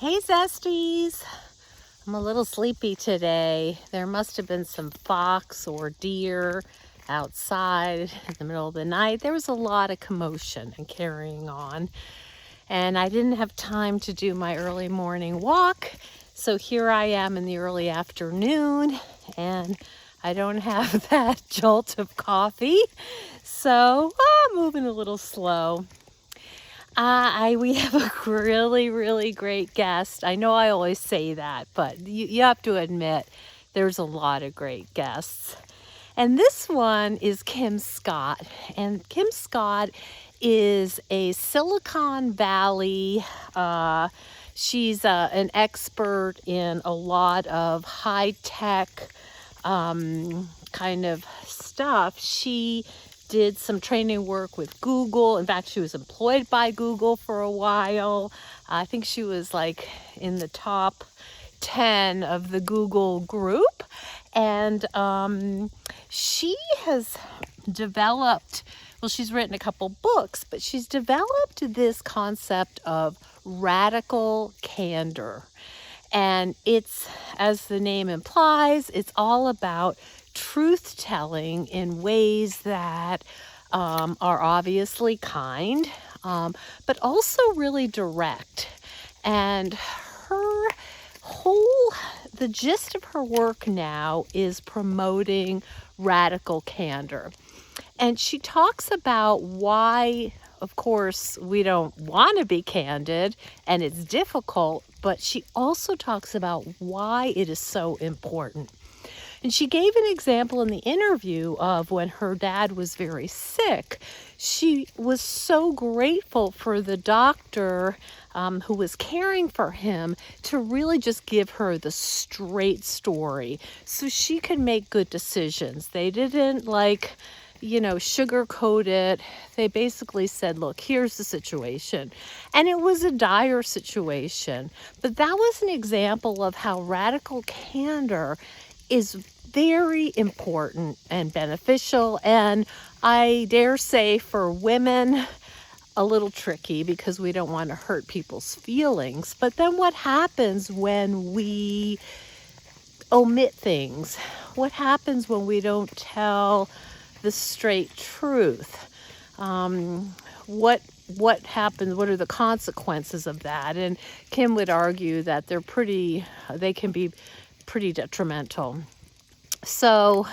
Hey Zesties! I'm a little sleepy today. There must have been some fox or deer outside in the middle of the night. There was a lot of commotion and carrying on. And I didn't have time to do my early morning walk. So here I am in the early afternoon and I don't have that jolt of coffee. So I'm moving a little slow. We have a really great guest. I know I always say that, but you have to admit there's a lot of great guests. And this one is Kim Scott. And Kim Scott is a Silicon Valley, she's an expert in a lot of high-tech kind of stuff. She did some training work with Google. In fact, she was employed by Google for a while. I think she was like in the top 10 of the Google group. And she has developed, well, she's written a couple books, but she's developed this concept of radical candor. And it's, as the name implies, it's all about truth-telling in ways that are obviously kind, but also really direct. And the gist of her work now is promoting radical candor. And she talks about why, of course, we don't want to be candid and it's difficult, but she also talks about why it is so important. And she gave an example in the interview of when her dad was very sick. She was so grateful for the doctor who was caring for him to really just give her the straight story so she could make good decisions. They didn't sugarcoat it. They basically said, look, here's the situation. And it was a dire situation. But that was an example of how radical candor is very important and beneficial, and I dare say for women a little tricky because we don't want to hurt people's feelings. But then what happens when we omit things? What happens when we don't tell the straight truth? What happens? What are the consequences of that? And Kim would argue that they can be pretty detrimental. So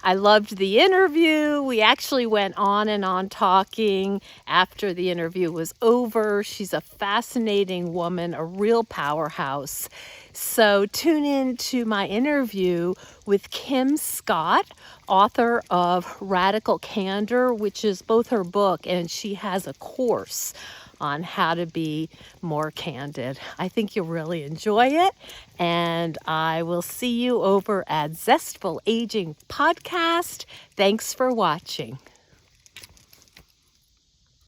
I loved the interview. We actually went on and on talking after the interview was over. She's a fascinating woman, a real powerhouse. So tune in to my interview with Kim Scott, author of Radical Candor, which is both her book and she has a course on how to be more candid. I think you'll really enjoy it. And I will see you over at Zestful Aging Podcast. Thanks for watching.